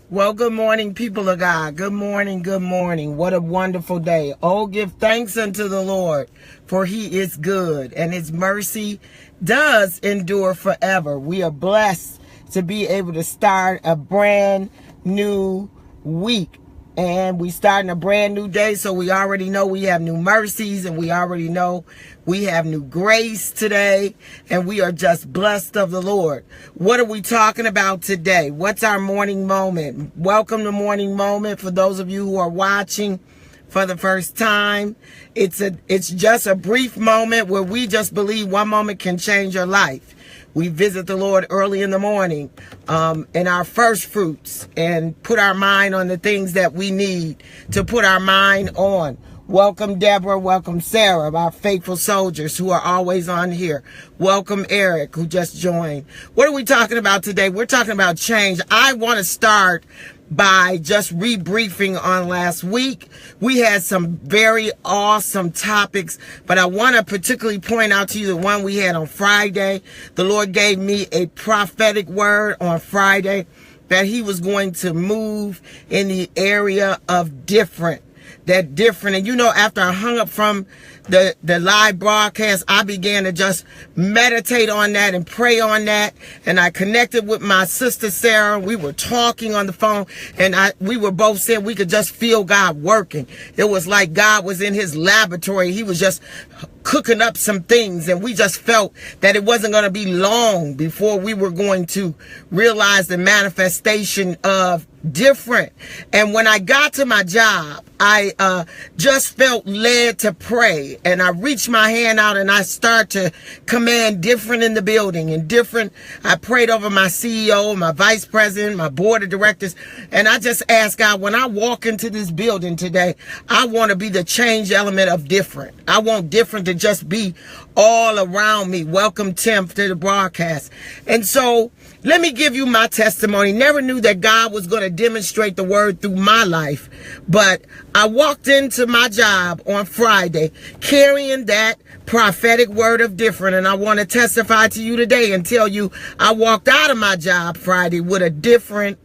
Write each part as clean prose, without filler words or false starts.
Well, good morning, people of God. Good morning, good morning. What a wonderful day. Oh, give thanks unto the Lord, for he is good, and his mercy does endure forever. We are blessed to be able to start a brand new week. And we starting a brand new day, so we already know we have new mercies, and we already know we have new grace today, and we are just blessed of the Lord. What are we talking about today? What's our morning moment? Welcome to Morning Moment for those of you who are watching for the first time. It's just a brief moment where we just believe one moment can change your life. We visit the Lord early in the morning in our first fruits and put our mind on the things that we need to put our mind on. Welcome, Deborah. Welcome, Sarah, our faithful soldiers who are always on here. Welcome, Eric, who just joined. What are we talking about today? We're talking about change. I want to start by just rebriefing on last week. We had some very awesome topics, but I want to particularly point out to you the one we had on Friday. The Lord gave me a prophetic word on Friday that he was going to move in the area of different. And after I hung up from the live broadcast, I began to just meditate on that and pray on that. And I connected with my sister Sarah. We were talking on the phone, and we were both saying we could just feel God working. It was like God was in his laboratory. He was just cooking up some things, and we just felt that it wasn't going to be long before we were going to realize the manifestation of different. And when I got to my job, I just felt led to pray, and I reached my hand out and I started to command different in the building and different. I prayed over my CEO, my vice president, my board of directors, and I just asked God, when I walk into this building today, I want to be the change element of different. I want different to just be all around me. Welcome, Tim, to the broadcast. And so let me give you my testimony. Never knew that God was going to demonstrate the word through my life, but I walked into my job on Friday carrying that prophetic word of different, and I want to testify to you today and tell you I walked out of my job Friday with a different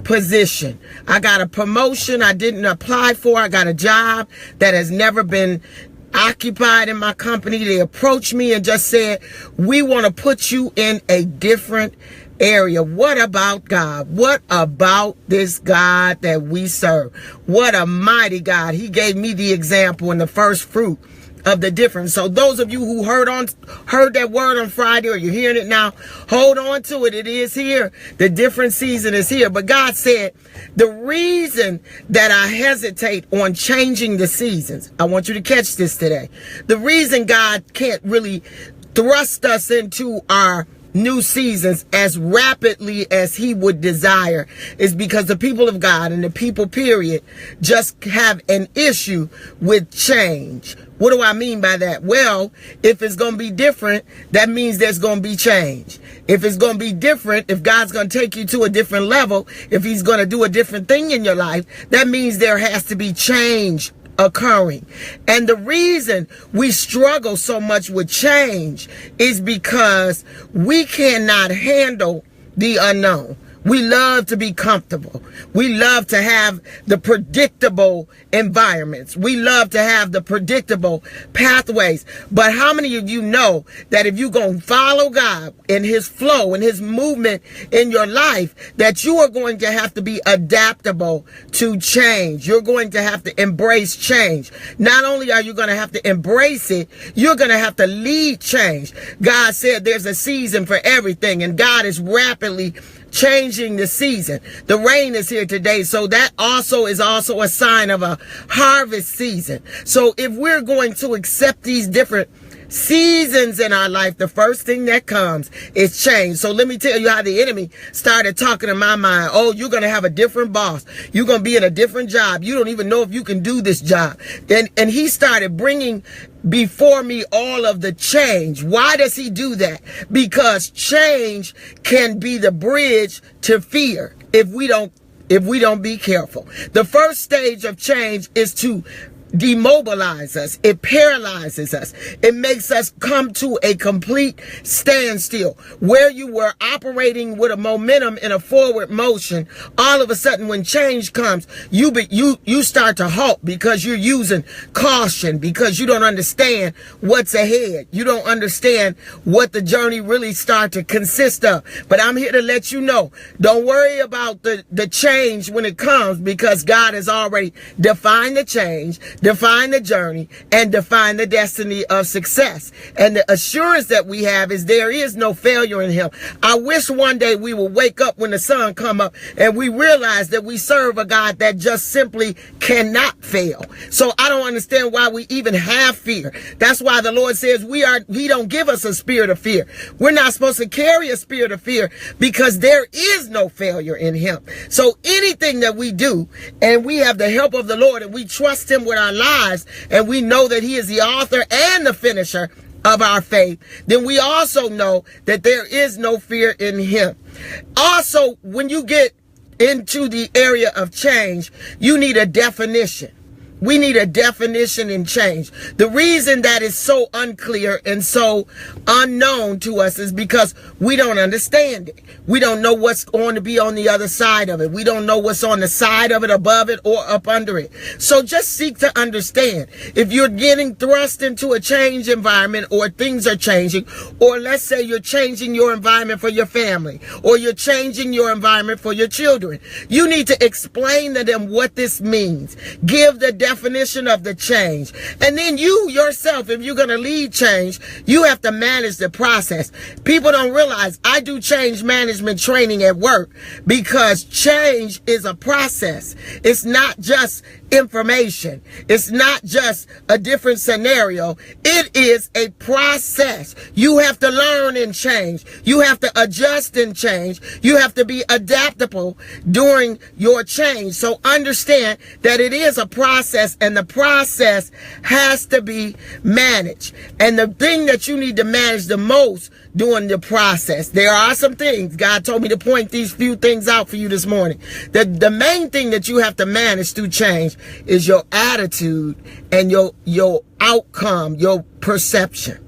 position. I got a promotion I didn't apply for. I got a job that has never been occupied in my company. They approached me and just said, we want to put you in a different area. What about God? What about this God that we serve? What a mighty God. He gave me the example in the first fruit of the difference. So those of you who heard that word on Friday, or you're hearing it now, hold on to it. It is here. The different season is here. But God said, the reason that I hesitate on changing the seasons, I want you to catch this today. The reason God can't really thrust us into our new seasons as rapidly as he would desire is because the people of God and the people period just have an issue with change. What do I mean by that? Well, if it's going to be different, that means there's going to be change. If it's going to be different, if God's going to take you to a different level, if he's going to do a different thing in your life, that means there has to be change occurring. And the reason we struggle so much with change is because we cannot handle the unknown. We love to be comfortable. We love to have the predictable environments. We love to have the predictable pathways. But how many of you know that if you're going to follow God in his flow and his movement in your life, that you are going to have to be adaptable to change. You're going to have to embrace change. Not only are you going to have to embrace it, you're going to have to lead change. God said there's a season for everything, and God is rapidly changing the season. The rain is here today, so that also is also a sign of a harvest season. So if we're going to accept these different seasons in our life, the first thing that comes is change. So let me tell you how the enemy started talking in my mind. Oh, you're going to have a different boss. You're going to be in a different job. You don't even know if you can do this job. And he started bringing before me all of the change. Why does he do that? Because change can be the bridge to fear if we don't be careful. The first stage of change is to demobilizes us. It paralyzes us. It makes us come to a complete standstill. Where you were operating with a momentum in a forward motion, all of a sudden when change comes, you start to halt because you're using caution, because you don't understand what's ahead. You don't understand what the journey really starts to consist of. But I'm here to let you know, don't worry about the change when it comes, because God has already defined the change, defined the journey, and defined the destiny of success. And the assurance that we have is there is no failure in him. I wish one day we will wake up when the sun come up and we realize that we serve a God that just simply cannot fail. So I don't understand why we even have fear. That's why the Lord says he don't give us a spirit of fear. We're not supposed to carry a spirit of fear because there is no failure in him. So anything that we do, and we have the help of the Lord, and we trust him with our lives, and we know that he is the author and the finisher of our faith, then we also know that there is no fear in him. Also, when you get into the area of change, you need a definition. We need a definition in change. The reason that is so unclear and so unknown to us is because we don't understand it. We don't know what's going to be on the other side of it. We don't know what's on the side of it, above it, or up under it. So just seek to understand. If you're getting thrust into a change environment, or things are changing, or let's say you're changing your environment for your family, or you're changing your environment for your children, you need to explain to them what this means. Give the definition of the change. And then you yourself, if you're going to lead change, you have to manage the process. People don't realize I do change management training at work, because change is a process. It's not just information. It's not just a different scenario. It is a process. You have to learn and change. You have to adjust and change. You have to be adaptable during your change. So understand that it is a process, and the process has to be managed. And the thing that you need to manage the most during the process, there are some things. God told me to point these few things out for you this morning. The main thing that you have to manage through change is your attitude and your outcome, your perception.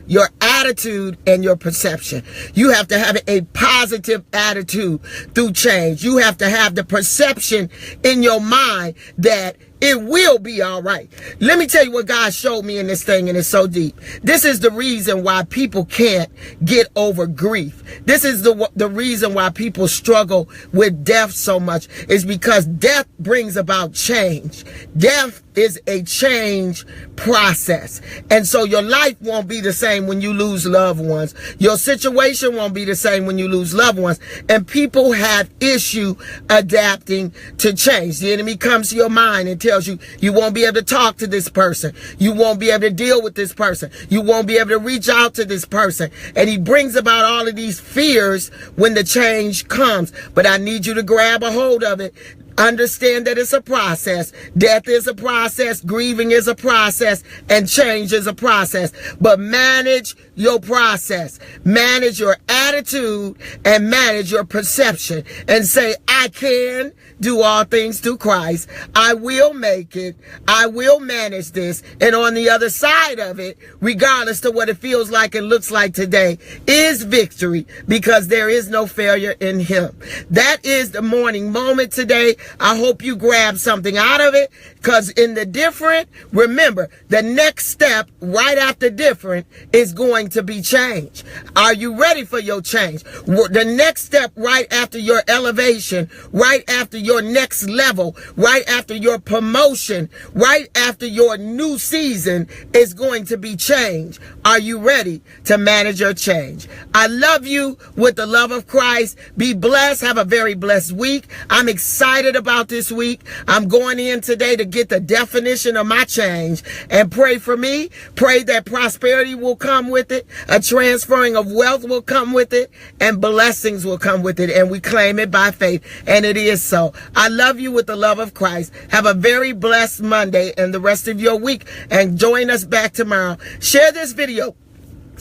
Your attitude and your perception. You have to have a positive attitude through change. You have to have the perception in your mind that it will be all right. Let me tell you what God showed me in this thing, and it's so deep. This is the reason why people can't get over grief. This is the reason why people struggle with death so much, is because death brings about change. Death is a change process. And so your life won't be the same when you lose loved ones. Your situation won't be the same when you lose loved ones. And people have issue adapting to change. The enemy comes to your mind and tells you, you won't be able to talk to this person. You won't be able to deal with this person. You won't be able to reach out to this person. And he brings about all of these fears when the change comes. But I need you to grab a hold of it. Understand that it's a process. Death is a process. Grieving is a process. And change is a process. But manage your process. Manage your attitude and manage your perception. And say, I can do all things through Christ. I will make it. I will manage this. And on the other side of it, regardless of what it feels like and looks like today, is victory, because there is no failure in him. That is the morning moment today. I hope you grab something out of it, because in the different, remember, the next step right after different is going to be change. Are you ready for your change? The next step right after your elevation, right after your next level, right after your promotion, right after your new season is going to be change. Are you ready to manage your change? I love you with the love of Christ. Be blessed. Have a very blessed week. I'm excited about this week. I'm going in today to get the definition of my change, and pray for me. Pray that prosperity will come with it. A transferring of wealth will come with it, and blessings will come with it. And we claim it by faith. And it is so. I love you with the love of Christ. Have a very blessed Monday and the rest of your week. And join us back tomorrow. Share this video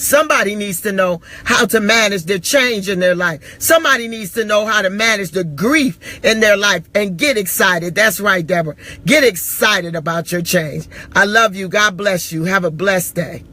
Somebody needs to know how to manage the change in their life. Somebody needs to know how to manage the grief in their life and get excited. That's right, Deborah. Get excited about your change. I love you. God bless you. Have a blessed day.